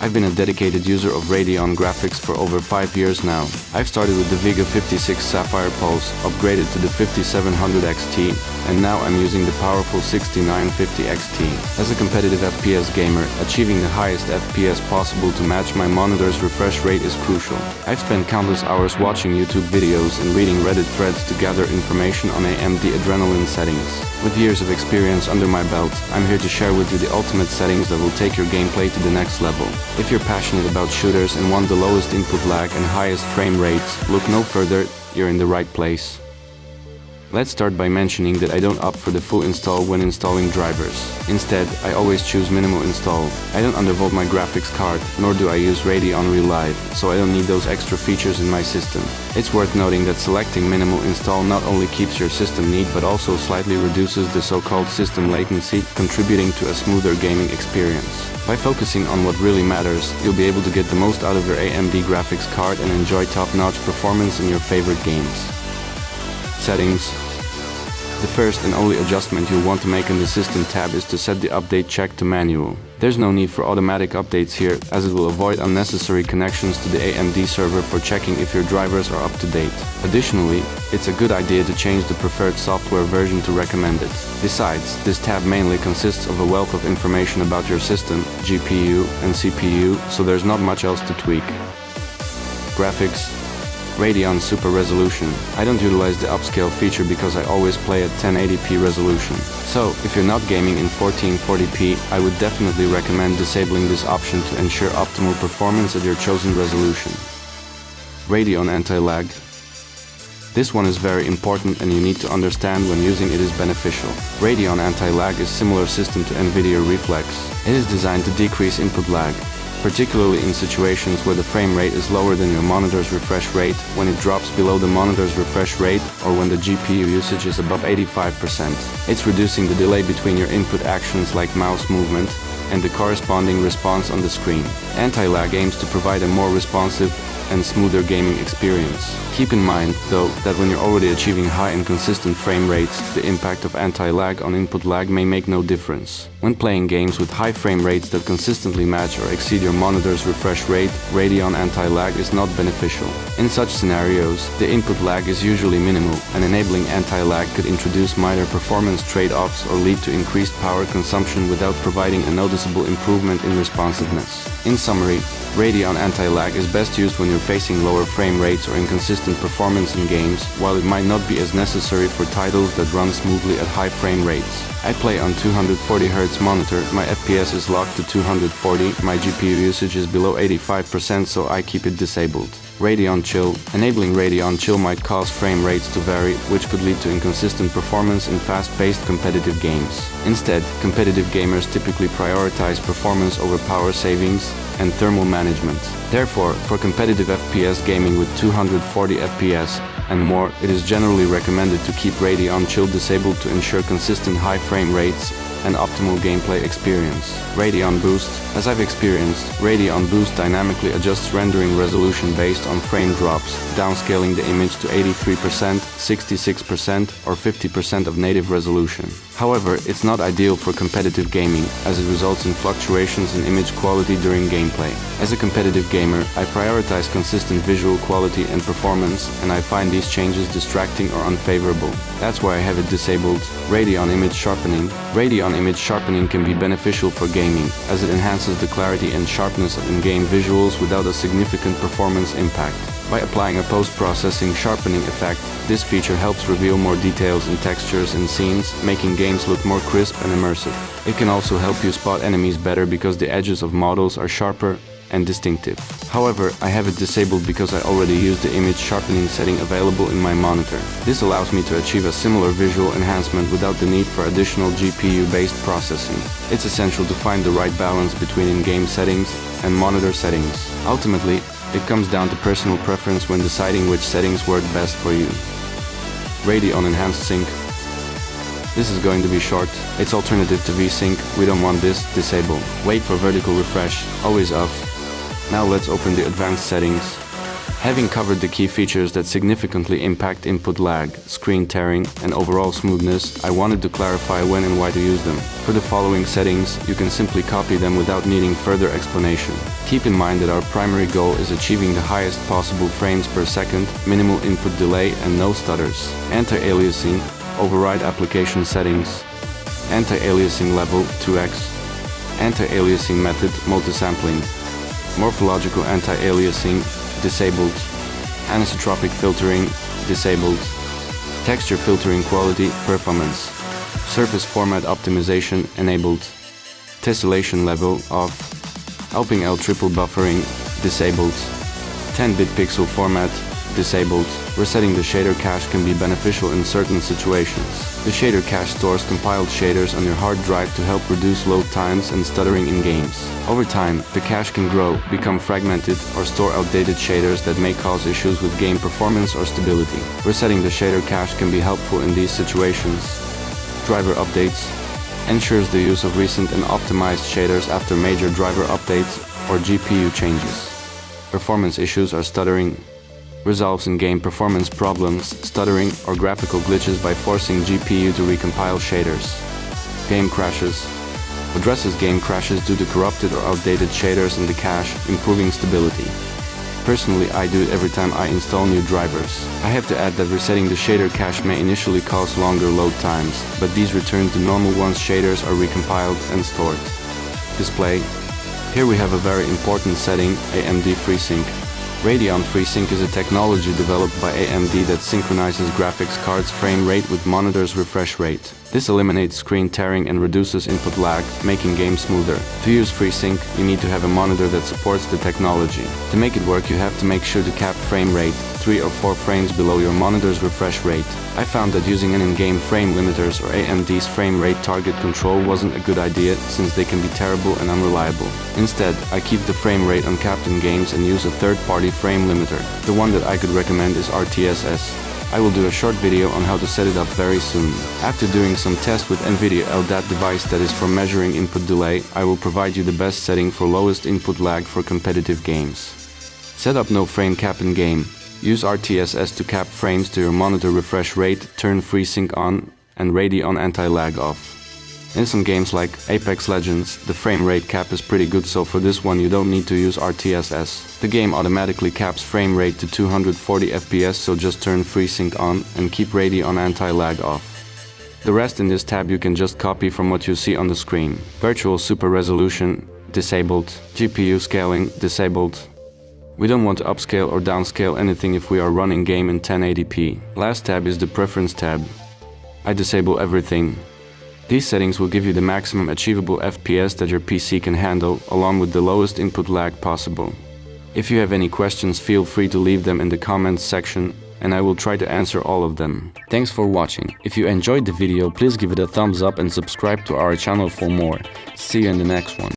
I've been a dedicated user of Radeon graphics for over 5 years now. I've started with the Vega 56 Sapphire Pulse, upgraded to the 5700 XT, and now I'm using the powerful 6950 XT. As a competitive FPS gamer, achieving the highest FPS possible to match my monitor's refresh rate is crucial. I've spent countless hours watching YouTube videos and reading Reddit threads to gather information on AMD Adrenaline settings. With years of experience under my belt, I'm here to share with you the ultimate settings that will take your gameplay to the next level. If you're passionate about shooters and want the lowest input lag and highest frame rates, look no further, you're in the right place. Let's start by mentioning that I don't opt for the full install when installing drivers. Instead, I always choose minimal install. I don't undervolt my graphics card, nor do I use Radeon Real Live, so I don't need those extra features in my system. It's worth noting that selecting minimal install not only keeps your system neat but also slightly reduces the so-called system latency, contributing to a smoother gaming experience. By focusing on what really matters, you'll be able to get the most out of your AMD graphics card and enjoy top-notch performance in your favorite games. Settings. The first and only adjustment you'll want to make in the System tab is to set the update check to manual. There's no need for automatic updates here, as it will avoid unnecessary connections to the AMD server for checking if your drivers are up to date. Additionally, it's a good idea to change the preferred software version to recommended. Besides, this tab mainly consists of a wealth of information about your system, GPU, and CPU, so there's not much else to tweak. Graphics. Radeon Super Resolution. I don't utilize the upscale feature because I always play at 1080p resolution. So, if you're not gaming in 1440p, I would definitely recommend disabling this option to ensure optimal performance at your chosen resolution. Radeon Anti-Lag. This one is very important and you need to understand when using it is beneficial. Radeon Anti-Lag is similar system to NVIDIA Reflex. It is designed to decrease input lag, particularly in situations where the frame rate is lower than your monitor's refresh rate, when it drops below the monitor's refresh rate, or when the GPU usage is above 85%. It's reducing the delay between your input actions like mouse movement and the corresponding response on the screen. Anti-lag aims to provide a more responsive and smoother gaming experience. Keep in mind, though, that when you're already achieving high and consistent frame rates, the impact of anti-lag on input lag may make no difference. When playing games with high frame rates that consistently match or exceed your monitor's refresh rate, Radeon Anti-Lag is not beneficial. In such scenarios, the input lag is usually minimal, and enabling anti-lag could introduce minor performance trade-offs or lead to increased power consumption without providing a noticeable improvement in responsiveness. In summary, Radeon Anti-Lag is best used when you're facing lower frame rates or inconsistent performance in games, while it might not be as necessary for titles that run smoothly at high frame rates. I play on 240Hz monitor, my FPS is locked to 240, my GPU usage is below 85%, so I keep it disabled. Radeon Chill. Enabling Radeon Chill might cause frame rates to vary, which could lead to inconsistent performance in fast-paced competitive games. Instead, competitive gamers typically prioritize performance over power savings and thermal management. Therefore, for competitive FPS gaming with 240 FPS and more, it is generally recommended to keep Radeon Chill disabled to ensure consistent high frame rates and optimal gameplay experience. Radeon Boost. As I've experienced, Radeon Boost dynamically adjusts rendering resolution based on frame drops, downscaling the image to 83%, 66%, or 50% of native resolution. However, it's not ideal for competitive gaming, as it results in fluctuations in image quality during gameplay. As a competitive gamer, I prioritize consistent visual quality and performance, and I find these changes distracting or unfavorable. That's why I have it disabled. Radeon Image Sharpening. Radeon Image Sharpening can be beneficial for gaming, as it enhances the clarity and sharpness of in-game visuals without a significant performance impact. By applying a post-processing sharpening effect, this feature helps reveal more details in textures and scenes, making games look more crisp and immersive. It can also help you spot enemies better because the edges of models are sharper and distinctive. However, I have it disabled because I already use the image sharpening setting available in my monitor. This allows me to achieve a similar visual enhancement without the need for additional GPU-based processing. It's essential to find the right balance between in-game settings and monitor settings. Ultimately, it comes down to personal preference when deciding which settings work best for you. Radeon Enhanced Sync. This is going to be short. It's alternative to VSync. We don't want this. Disable. Wait for vertical refresh. Always off. Now let's open the advanced settings. Having covered the key features that significantly impact input lag, screen tearing, and overall smoothness, I wanted to clarify when and why to use them. For the following settings, you can simply copy them without needing further explanation. Keep in mind that our primary goal is achieving the highest possible frames per second, minimal input delay, and no stutters. Anti-aliasing, override application settings. Anti-aliasing level 2x. Anti-aliasing method multisampling. Morphological anti-aliasing disabled. Anisotropic filtering disabled. Texture filtering quality performance. Surface format optimization enabled. Tessellation level off. Helping L triple buffering disabled. 10-bit pixel format disabled. Resetting the shader cache can be beneficial in certain situations. The shader cache stores compiled shaders on your hard drive to help reduce load times and stuttering in games. Over time, the cache can grow, become fragmented, or store outdated shaders that may cause issues with game performance or stability. Resetting the shader cache can be helpful in these situations. Driver updates ensures the use of recent and optimized shaders after major driver updates or GPU changes. Performance issues are stuttering. Resolves in-game performance problems, stuttering, or graphical glitches by forcing GPU to recompile shaders. Game crashes. Addresses game crashes due to corrupted or outdated shaders in the cache, improving stability. Personally, I do it every time I install new drivers. I have to add that resetting the shader cache may initially cause longer load times, but these return to normal once shaders are recompiled and stored. Display. Here we have a very important setting, AMD FreeSync. Radeon FreeSync is a technology developed by AMD that synchronizes graphics cards' frame rate with monitor's refresh rate. This eliminates screen tearing and reduces input lag, making games smoother. To use FreeSync, you need to have a monitor that supports the technology. To make it work, you have to make sure to cap frame rate 3 or 4 frames below your monitor's refresh rate. I found that using an in-game frame limiters or AMD's frame rate target control wasn't a good idea since they can be terrible and unreliable. Instead, I keep the frame rate uncapped in games and use a third-party frame limiter. The one that I could recommend is RTSS. I will do a short video on how to set it up very soon. After doing some tests with NVIDIA LDAT device that is for measuring input delay, I will provide you the best setting for lowest input lag for competitive games. Set up no frame cap in game. Use RTSS to cap frames to your monitor refresh rate, turn FreeSync on, and Radeon Anti-Lag off. In some games like Apex Legends, the frame rate cap is pretty good, so for this one you don't need to use RTSS. The game automatically caps frame rate to 240 FPS, so just turn FreeSync on and keep Radeon Anti-Lag off. The rest in this tab you can just copy from what you see on the screen. Virtual Super Resolution disabled. GPU scaling disabled. We don't want to upscale or downscale anything if we are running game in 1080p. Last tab is the Preference tab. I disable everything. These settings will give you the maximum achievable FPS that your PC can handle, along with the lowest input lag possible. If you have any questions, feel free to leave them in the comments section, and I will try to answer all of them. Thanks for watching. If you enjoyed the video, please give it a thumbs up and subscribe to our channel for more. See you in the next one.